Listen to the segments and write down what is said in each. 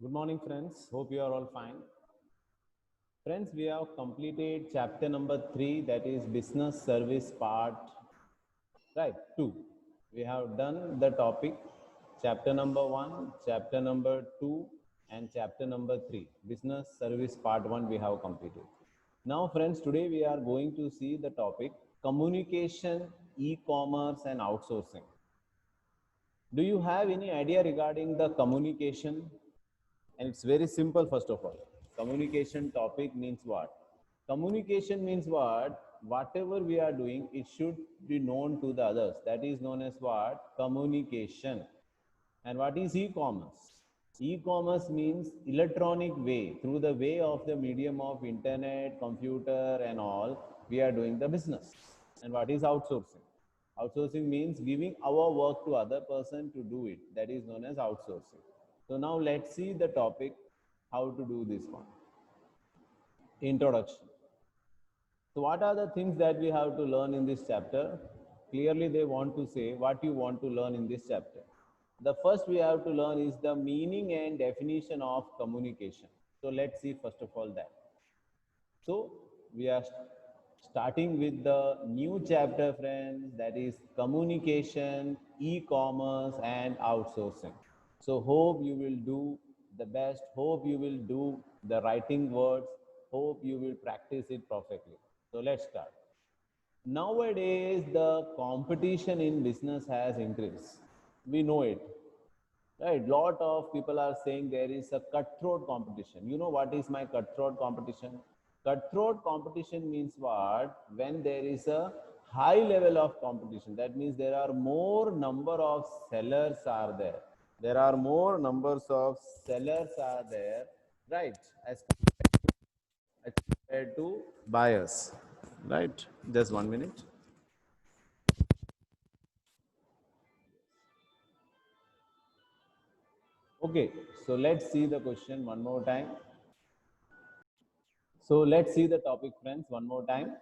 Good morning, friends. Hope you are all fine. Friends, we have completed chapter number 3, that is business service part, right? 2. We have done the topic chapter number 1, chapter number 2, and chapter number 3. Business service part 1 we have completed. Now, friends, today we are going to see the topic communication, e commerce, and outsourcing. Do you have any idea regarding the communication? And it's very simple, first of all. Communication topic means what? Communication means what? Whatever we are doing, it should be known to the others. That is known as what? Communication. And what is e-commerce? E-commerce means electronic way, through the way of the medium of internet, computer and all, we are doing the business. And what is outsourcing? Outsourcing means giving our work to other person to do it. That is known as outsourcing. So now let's see the topic, how to do this one. Introduction. So what are the things that we have to learn in this chapter? Clearly they want to say what you want to learn in this chapter. The first we have to learn is the meaning and definition of communication. So let's see first of all that. So we are starting with the new chapter, friends, that is communication, e-commerce and outsourcing. So hope you will do the best, hope you will do the writing words, hope you will practice it perfectly. So let's start. Nowadays, the competition in business has increased. We know it, right? Lot of people are saying there is a cutthroat competition. You know what is my cutthroat competition? Cutthroat competition means what? When there is a high level of competition, that means there are more number of sellers are there. There are more numbers of sellers are there, right? As compared to buyers, right? Just 1 minute. Okay, so let's see the question one more time. So let's see the topic, friends, one more time.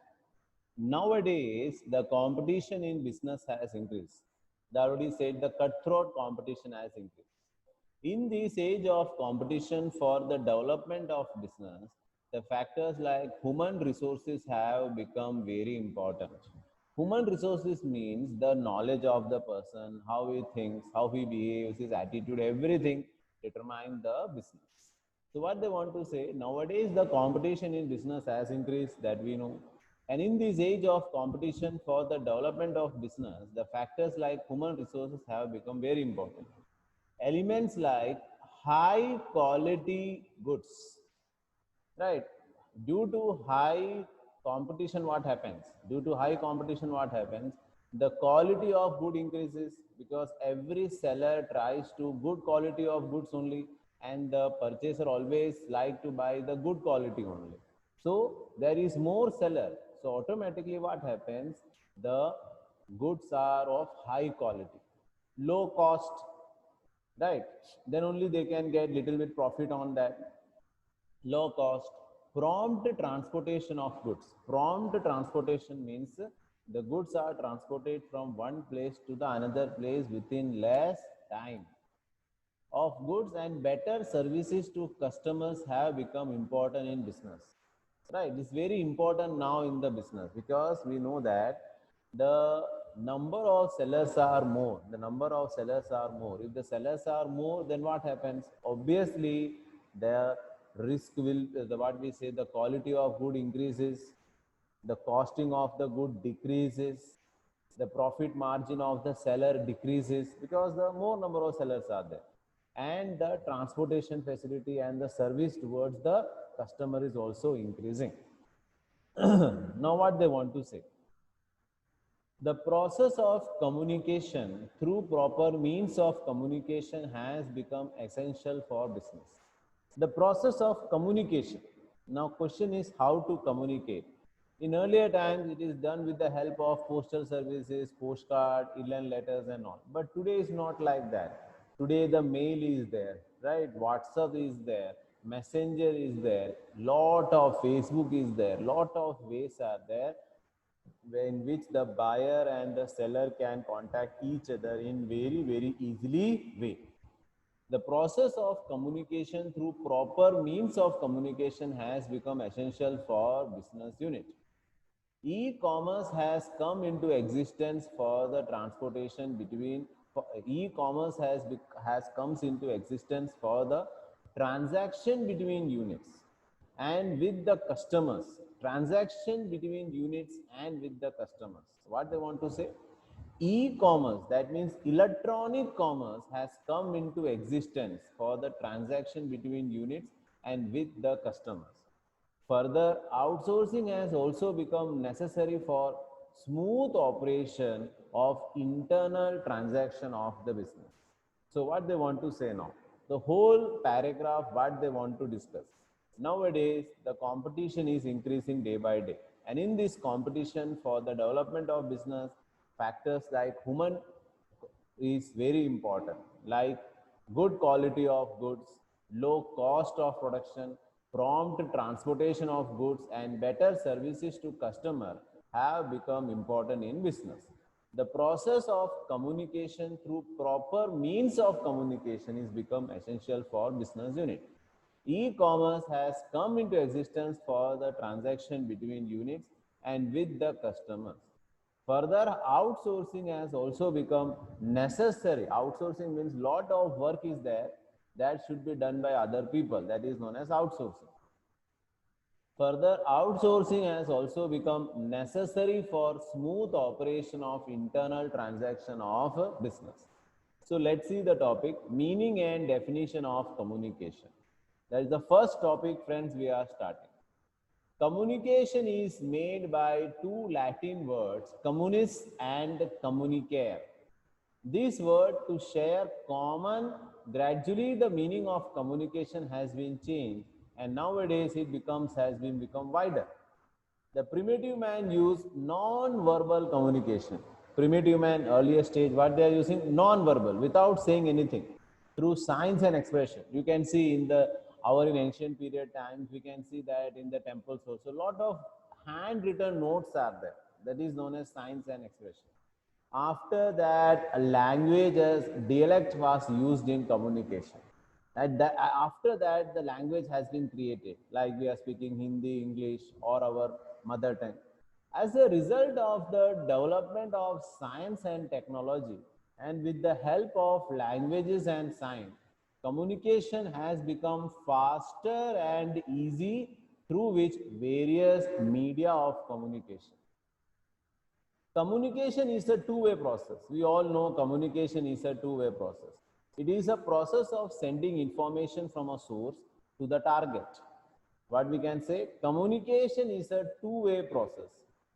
Nowadays, the competition in business has increased. I already said the cutthroat competition has increased. In this age of competition for the development of business, the factors like human resources have become very important. Human resources means the knowledge of the person, how he thinks, how he behaves, his attitude, everything determine the business. So what they want to say, nowadays the competition in business has increased, that we know. And in this age of competition for the development of business, the factors like human resources have become very important. Elements like high quality goods, right? Due to high competition, what happens? Due to high competition, what happens? The quality of good increases because every seller tries to good quality of goods only, and the purchaser always like to buy the good quality only. So there is more seller, so automatically what happens? The goods are of high quality, low cost, right? Then only they can get little bit profit on that. Low cost, prompt transportation of goods. Prompt transportation means the goods are transported from one place to the another place within less time. Of goods and better services to customers have become important in business, right? It's very important now in the business because we know that the number of sellers are more. The number of sellers are more. If the sellers are more, then what happens? Obviously the risk will, the what we say, the quality of good increases, the costing of the good decreases, the profit margin of the seller decreases because the more number of sellers are there, and the transportation facility and the service towards the customer is also increasing. Now what they want to say, the process of communication through proper means of communication has become essential for business. The process of communication. Now question is how to communicate. In earlier times, it is done with the help of postal services, postcard, inland letters and all. But today is not like that. Today the mail is there, right? WhatsApp is there, Messenger is there, lot of Facebook is there, lot of ways are there in which the buyer and the seller can contact each other in very easily way. The process of communication through proper means of communication has become essential for business unit. E-commerce has come into existence for the transportation between e-commerce has comes into existence for the transaction between units and with the customers. Transaction between units and with the customers. What they want to say? E-commerce, that means electronic commerce, has come into existence for the transaction between units and with the customers. Further, outsourcing has also become necessary for smooth operation of internal transaction of the business. So what they want to say now? The whole paragraph, what they want to discuss. Nowadays, the competition is increasing day by day. And in this competition for the development of business, factors like human is very important, like good quality of goods, low cost of production, prompt transportation of goods, and better services to customer have become important in business. The process of communication through proper means of communication is become essential for business unit. E-commerce has come into existence for the transaction between units and with the customers. Further, outsourcing has also become necessary. Outsourcing means lot of work is there that should be done by other people. That is known as outsourcing. Further, outsourcing has also become necessary for smooth operation of internal transaction of a business. So let's see the topic, meaning and definition of communication. That is the first topic, friends, we are starting. Communication is made by two Latin words, communis and communicare. This word to share common, gradually the meaning of communication has been changed and nowadays it has become wider. The primitive man used non-verbal communication. Primitive man, earlier stage, what they are using? Non-verbal, without saying anything, through signs and expression. You can see in in ancient period times, we can see that in the temples also, a lot of handwritten notes are there. That is known as signs and expression. After that, a language as dialect was used in communication. After that, the language has been created, like we are speaking Hindi, English, or our mother tongue. As a result of the development of science and technology, and with the help of languages and signs, communication has become faster and easy through which various media of communication. Communication is a two-way process. We all know communication is a two-way process. It is a process of sending information from a source to the target. What we can say? Communication is a two-way process.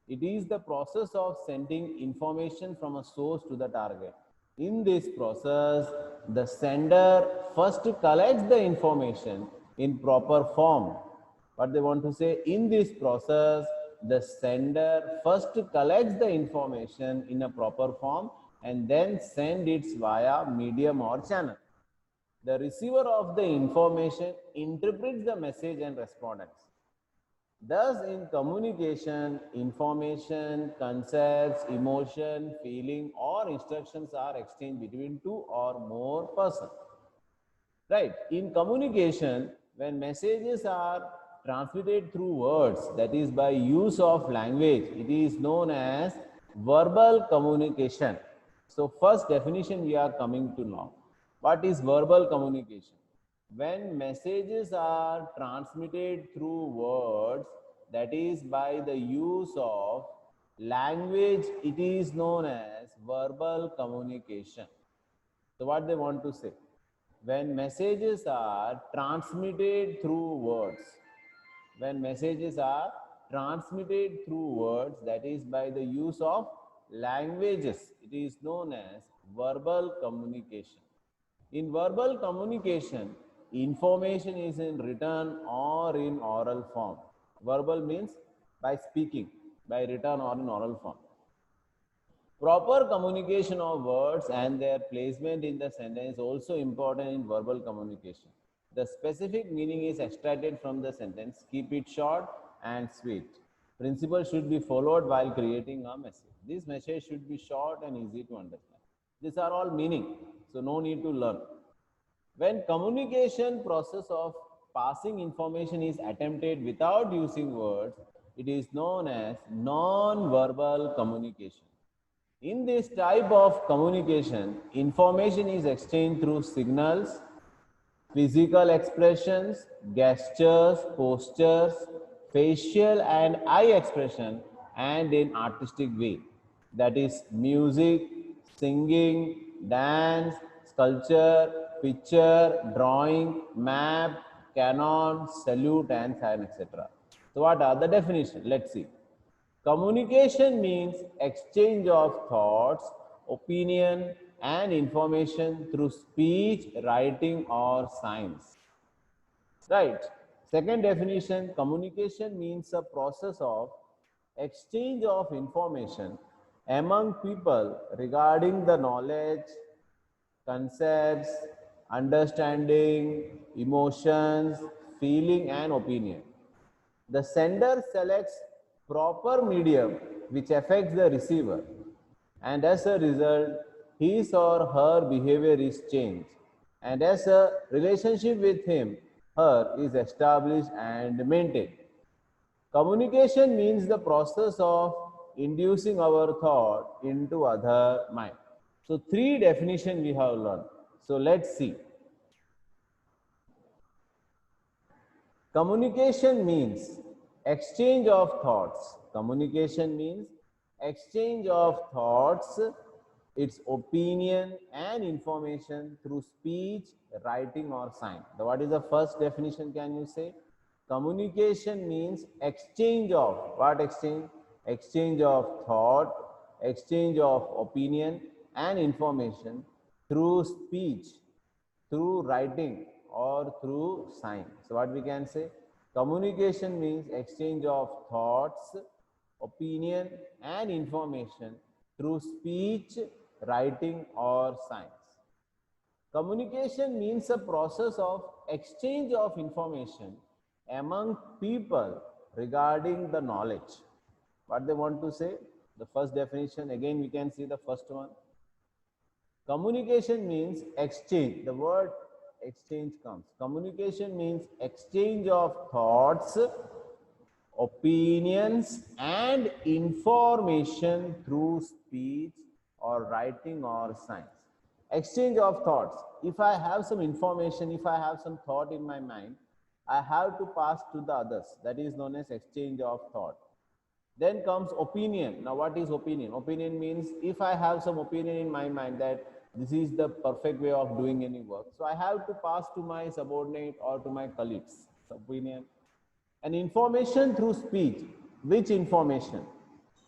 It is the process of sending information from a source to the target. In this process, the sender first collects the information in proper form. What they want to say? In this process, the sender first collects the information in a proper form and then send it via medium or channel. The receiver of the information interprets the message and responds. Thus, in communication, information, concepts, emotion, feeling, or instructions are exchanged between two or more persons. Right? In communication, when messages are transmitted through words, that is by use of language, it is known as verbal communication. So, first definition we are coming to now. What is verbal communication? When messages are transmitted through words, that is by the use of language, it is known as verbal communication. So what they want to say? When messages are transmitted through words, when messages are transmitted through words, that is by the use of languages, it is known as verbal communication. In verbal communication, information is in written or in oral form. Verbal means by speaking, by written or in oral form. Proper communication of words and their placement in the sentence is also important in verbal communication. The specific meaning is extracted from the sentence. Keep it short and sweet. Principle should be followed while creating a message. This message should be short and easy to understand. These are all meaning, so no need to learn. When communication process of passing information is attempted without using words, it is known as non-verbal communication. In this type of communication, information is exchanged through signals, physical expressions, gestures, postures, facial and eye expression, and in artistic way. That is music, singing, dance, sculpture, picture, drawing, map, canon, salute, and sign, etc. So what are the definition? Let's see. Communication means exchange of thoughts, opinion, and information through speech, writing, or signs. Right. Second definition, communication means a process of exchange of information among people regarding the knowledge, concepts, understanding, emotions, feeling, and opinion. The sender selects proper medium which affects the receiver, and as a result, his or her behavior is changed, and as a relationship with him, her is established and maintained. Communication means the process of inducing our thought into other mind. So three definitions we have learned. So let's see. Communication means exchange of thoughts. Communication means exchange of thoughts, its opinion and information through speech, writing, or sign. So what is the first definition? Can you say? Communication means exchange of what exchange? Exchange of thought, exchange of opinion and information through speech, through writing, or through sign. So what we can say? Communication means exchange of thoughts, opinion, and information through speech, writing, or signs. Communication means a process of exchange of information among people regarding the knowledge. What they want to say? The first definition, again we can see the first one. Communication means exchange. The word exchange comes. Communication means exchange of thoughts, opinions, and information through speech or writing or signs. Exchange of thoughts. If I have some information, if I have some thought in my mind, I have to pass to the others. That is known as exchange of thought. Then comes opinion. Now what is opinion? Opinion means if I have some opinion in my mind that this is the perfect way of doing any work, so I have to pass to my subordinate or to my colleagues. Opinion. And information through speech. Which information?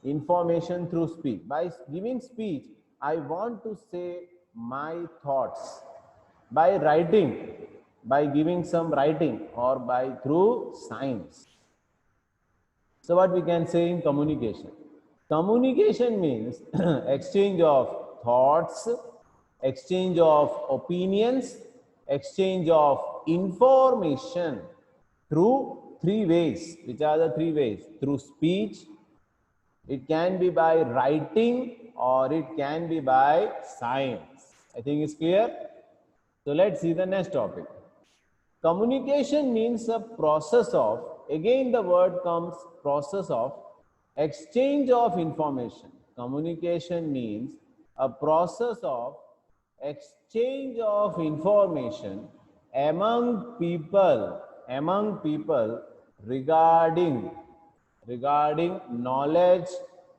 Information through speech. By giving speech, I want to say my thoughts. By writing, by giving some writing, or by through signs. So what we can say in communication? Communication means exchange of thoughts, exchange of opinions, exchange of information through three ways. Which are the three ways? Through speech, it can be by writing, or it can be by signs. I think it's clear. So let's see the next topic. Communication means a process of, again the word comes, process of exchange of information. Communication means a process of exchange of information among people regarding knowledge,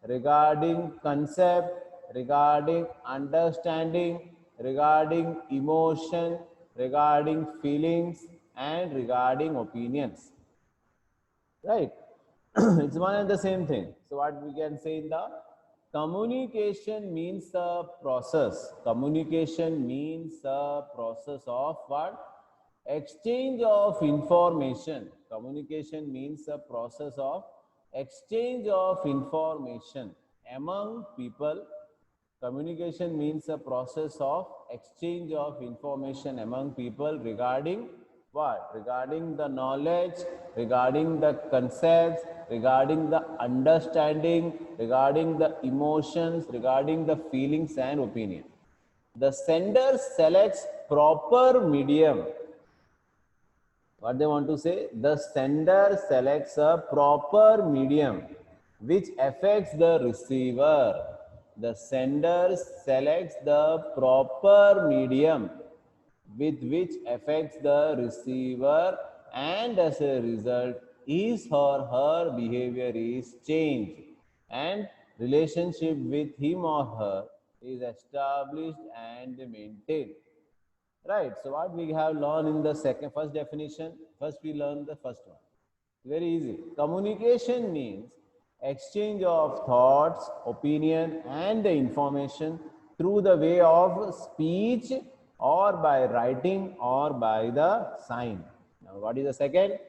regarding concept, regarding understanding, regarding emotion, regarding feelings, and regarding opinions. Right? It's one and the same thing. So what we can say in the communication means a process. Communication means a process of what? Exchange of information. Communication means a process of exchange of information among people. Communication means a process of exchange of information among people regarding what? Regarding the knowledge, regarding the concepts, regarding the understanding, regarding the emotions, regarding the feelings and opinion. The sender selects proper medium. What they want to say? The sender selects a proper medium which affects the receiver. The sender selects the proper medium with which affects the receiver, and as a result his or her behavior is changed and relationship with him or her is established and maintained. Right. So what we have learned in the first definition, first we learn the first one. Very easy. Communication means exchange of thoughts, opinion and the information through the way of speech or by writing or by the sign. Now what is the second?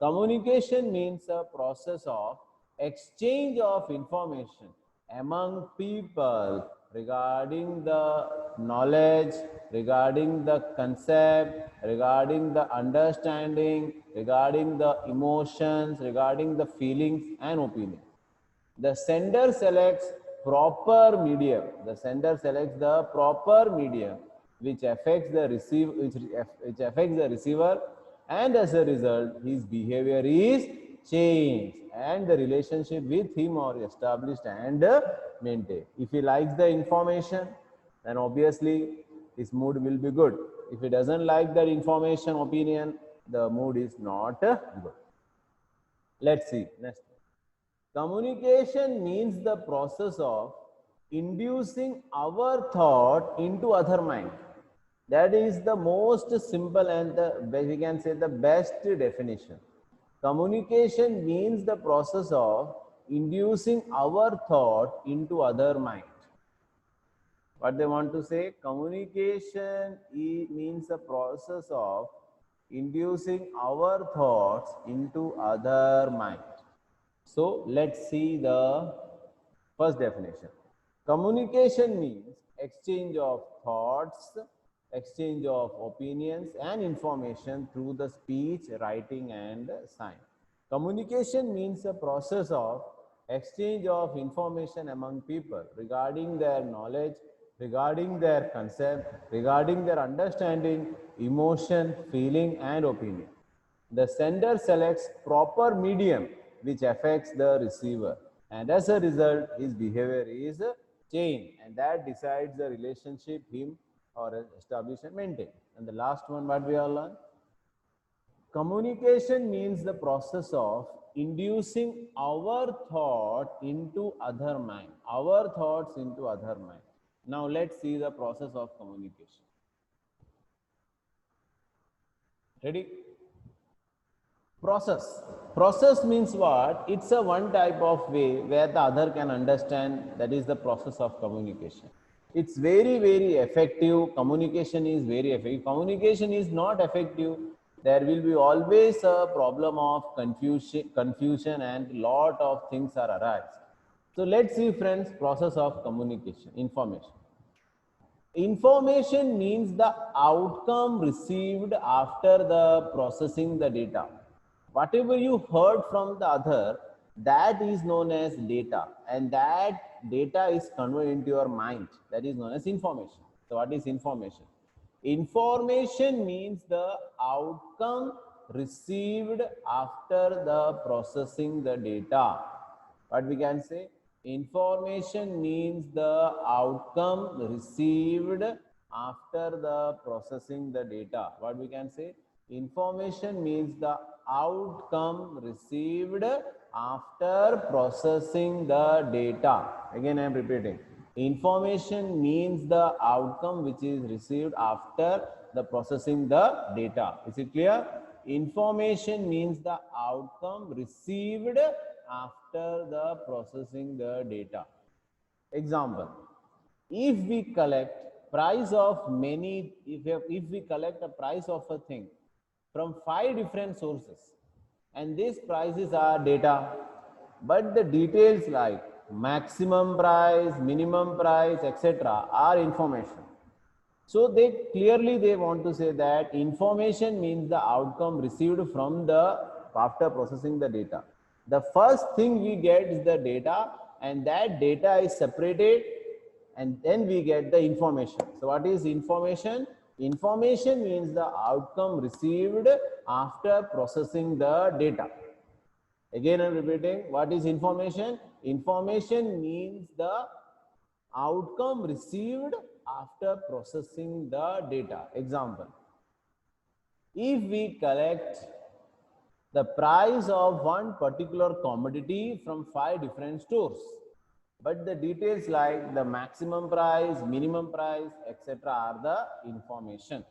Communication means a process of exchange of information among people regarding the knowledge, regarding the concept, regarding the understanding, regarding the emotions, regarding the feelings and opinions. The sender selects proper medium. The sender selects the proper medium which affects the receiver, and as a result his behavior is changed and the relationship with him are established and maintained. If he likes the information, then obviously his mood will be good. If he doesn't like that information, opinion, the mood is not good. Let's see next. Communication means the process of inducing our thought into other mind. That is the most simple and we can say the best definition. Communication means the process of inducing our thought into other mind. What they want to say? Communication means the process of inducing our thoughts into other mind. So let's see the first definition. Communication means exchange of thoughts, exchange of opinions and information through the speech, writing and sign. Communication means a process of exchange of information among people regarding their knowledge, regarding their concept, regarding their understanding, emotion, feeling and opinion. The sender selects proper medium which affects the receiver, and as a result his behavior is changed, and that decides the relationship him or establish and maintain. And the last one, what we all learn? Communication means the process of inducing our thought into other mind. Our thoughts into other mind. Now let's see the process of communication. Ready? Process. Process means what? It's a one type of way where the other can understand. That is the process of communication. It's very, very effective. Communication is very effective. Communication is not effective, there will be always a problem of confusion and lot of things are arise. So let's see friends, process of communication, information. Information means the outcome received after the processing the data. Whatever you heard from the other, that is known as data, and that data is converted into your mind. That is known as information. So what is information? Information means the outcome received after the processing the data. What we can say? Information means the outcome received after the processing the data. What we can say? Information means the outcome received after processing the data. Again, I am repeating. Information means the outcome which is received after the processing the data. Is it clear? Information means the outcome received after the processing the data. Example, if we collect price of many, if we collect a price of a thing from 5 different sources, and these prices are data, but the details like maximum price, minimum price, etc. are information. So they clearly want to say that information means the outcome received from the after processing the data. The first thing we get is the data, and that data is separated, and then we get the information. So what is information? Information means the outcome received after processing the data. Again, I'm repeating, what is information? Information means the outcome received after processing the data. Example, if we collect the price of one particular commodity from 5 different stores, but the details like the maximum price, minimum price, etc. are the information.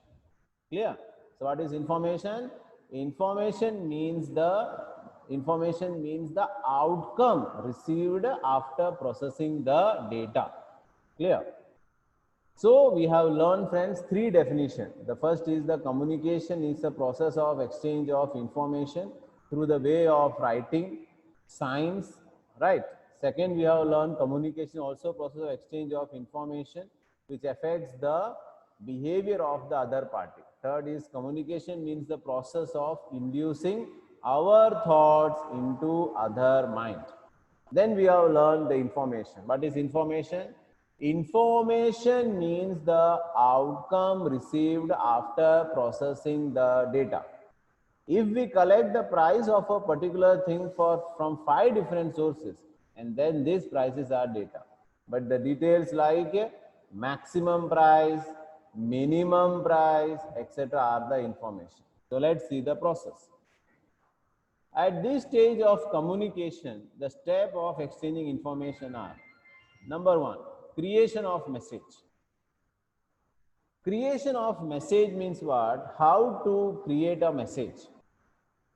Clear? So what is information? Information means the outcome received after processing the data. Clear? So we have learned, friends, 3 definitions. The first is the communication is a process of exchange of information through the way of writing, signs, right? Second, we have learned communication also process of exchange of information which affects the behavior of the other party. Third is communication means the process of inducing our thoughts into other mind. Then we have learned the information. What is information? Information means the outcome received after processing the data. If we collect the price of a particular thing from 5 different sources, and then these prices are data. But the details like maximum price, minimum price, etc. are the information. So let's see the process. At this stage of communication, the step of exchanging information are: number 1, creation of message. Creation of message means what? How to create a message.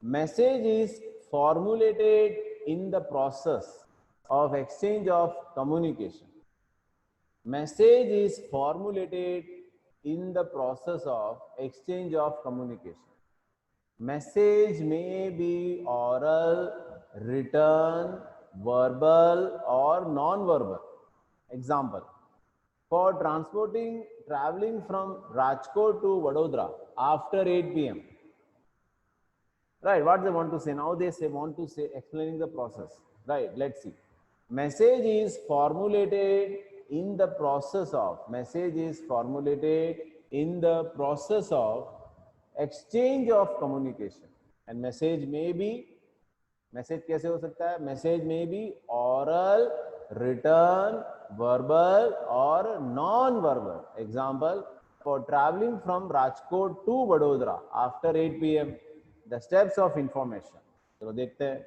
Message is formulated in the process of exchange of communication. Message is formulated in the process of exchange of communication. Message may be oral, written, verbal, or non-verbal. Example, for traveling from Rajkot to Vadodara after 8 p.m. Right, what they want to say? Now they want to say, explaining the process. Right, let's see. Message is formulated in the process of exchange of communication. And message कैसे हो सकता है? Message may be oral, written, verbal, or non-verbal. Example, for traveling from Rajkot to Vadodara after 8 p.m. The steps of information. चलो देखते हैं.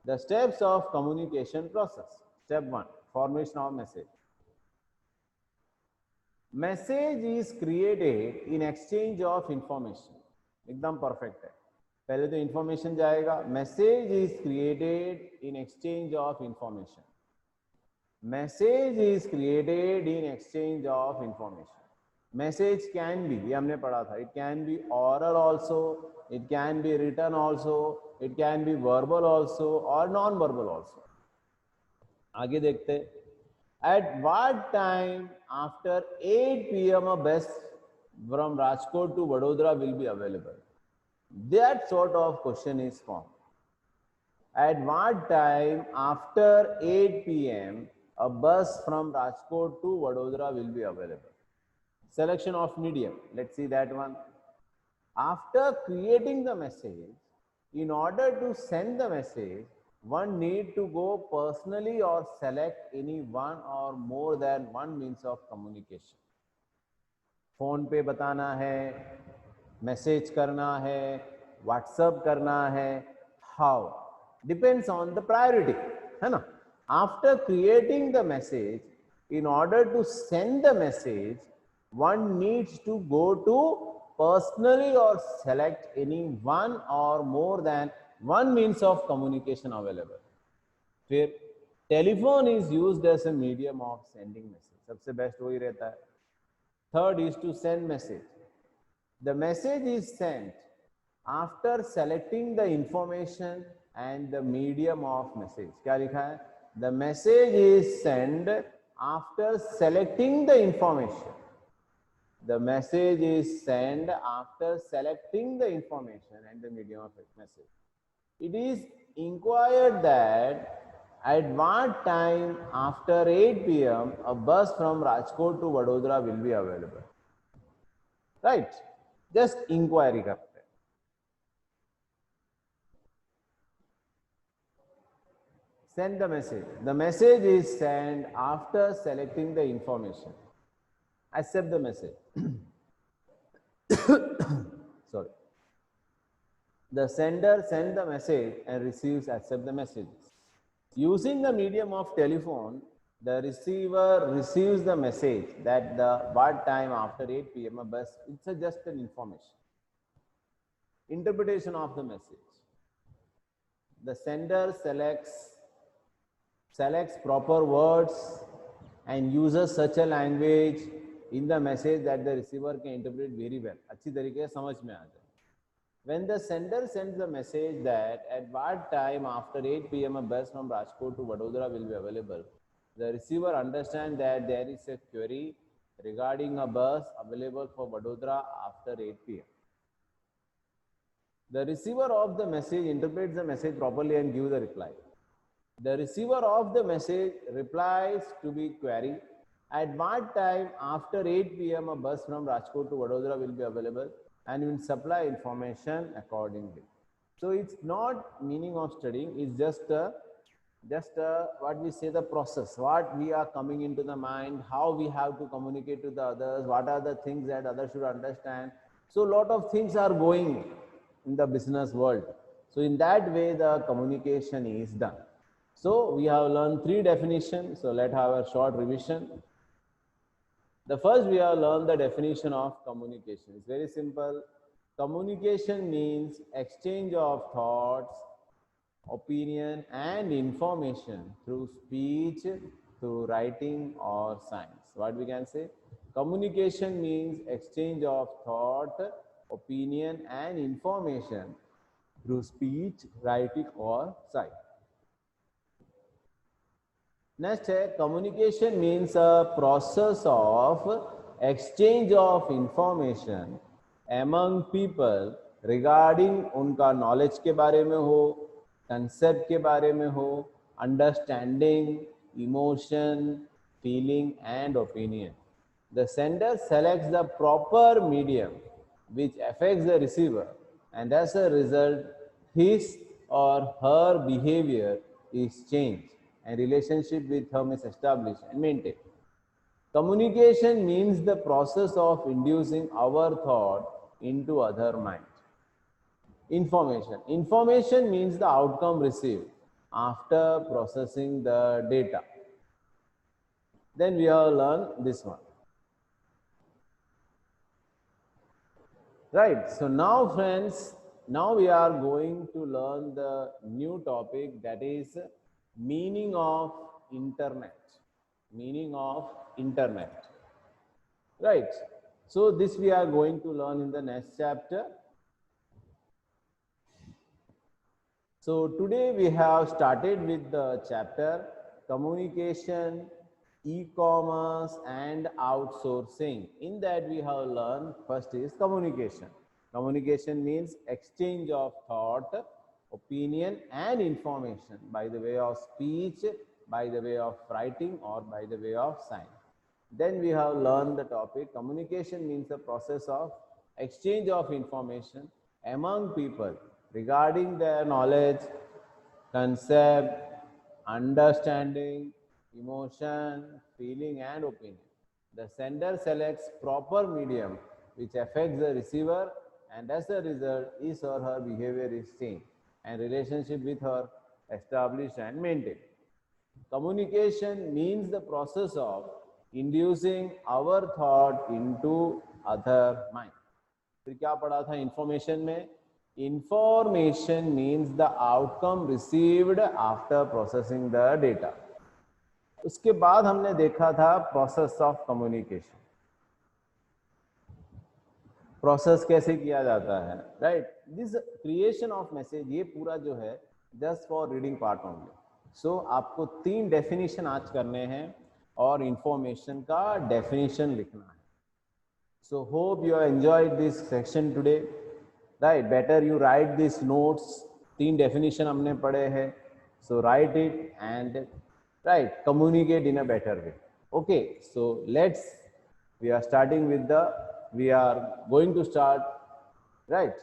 The steps of communication process. Step 1, formation of message. Message is created in exchange of information. एकदम perfect है. पहले तो information जाएगा. Message is created in exchange of information. Message is created in exchange of information. Message can be, ये हमने पढ़ा था, it can be oral also, it can be written also, it can be verbal also or non-verbal also. आगे देखते हैं. At what time after 8 p.m. a bus from Rajkot to Vadodara will be available? That sort of question is formed. At what time after 8 p.m. a bus from Rajkot to Vadodara will be available? Selection of medium. Let's see that one. After creating the message, in order to send the message, one need to go personally or select any one or more than one means of communication. Phone पे बताना है, message करना है, WhatsApp करना है, how depends on the priority, है ना. After creating the message, in order to send the message, one needs to go to personally or select any one or more than one means of communication available. फिर telephone is used as a medium of sending message. सबसे best वही रहता है. Third is to send message. The message is sent after selecting the information and the medium of message. क्या लिखा है? The message is sent after selecting the information. The message is sent after selecting the information and the medium of message. It is inquired that at what time after 8 p.m. a bus from Rajkot to Vadodara will be available. Right, just inquiry करते हैं। Send the message. The message is sent after selecting the information. Accept the message. Sorry. The sender sends the message and receives accept the messages. Using the medium of telephone, the receiver receives the message that the what time after 8 p.m. a bus. It's just an information. Interpretation of the message. The sender selects proper words and uses such a language in the message that the receiver can interpret very well. अच्छी तरीके से समझ में आ जाए. When the sender sends the message that at what time after 8 p.m. a bus from Rajkot to Vadodara will be available, the receiver understands that there is a query regarding a bus available for Vadodara after 8 p.m. The receiver of the message interprets the message properly and gives the reply. The receiver of the message replies to be query, at what time after 8 p.m. a bus from Rajkot to Vadodara will be available, and will supply information accordingly. So it's not meaning of studying, it's just what we say the process, what we are coming into the mind, how we have to communicate to the others, what are the things that others should understand. So a lot of things are going in the business world. So in that way the communication is done. So we have learned 3 definitions. So let's have a short revision. The first, we have learned the definition of communication. It's very simple. Communication means exchange of thoughts, opinion and information through speech, through writing or signs. What we can say? Communication means exchange of thought, opinion and information through speech, writing or sign. Next, communication means a process of exchange of information among people regarding उनका knowledge के बारे में हो, concept के बारे में हो, understanding, emotion, feeling and opinion. The sender selects the proper medium which affects the receiver, and as a result, his or her behavior is changed and relationship with him is established and maintained. Communication means the process of inducing our thought into other mind. Information means the outcome received after processing the data. Then we have learned this one. Right, so now friends, now we are going to learn the new topic, that is meaning of internet. Meaning of internet. Right, so this we are going to learn in the next chapter. So today we have started with the chapter communication, e-commerce and outsourcing. In that we have learned first is communication. Communication means exchange of thought, opinion and information by the way of speech, by the way of writing or by the way of sign. Then we have learned the topic communication means the process of exchange of information among people regarding their knowledge, concept, understanding, emotion, feeling and opinion. The sender selects proper medium which affects the receiver, and as a result his or her behavior is changed and relationship with her established and maintained. Communication means the process of inducing our thought into other mind. फिर क्या पढ़ा था information में? Information means the outcome received after processing the data. उसके बाद हमने देखा था process of communication. Process कैसे किया जाता है, right? This creation of message, ये पूरा जो है just for reading part only. So आपको 3 definition आज करने हैं और information का definition लिखना है. So hope you have enjoyed this section today. Right, better you write these notes. 3 definition हमने पढ़े हैं. So write it and communicate in a better way. Okay, so we are starting with the we are going to start, right?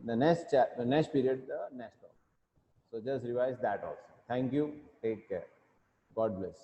The next period, the next topic. So just revise that also. Thank you. Take care. God bless.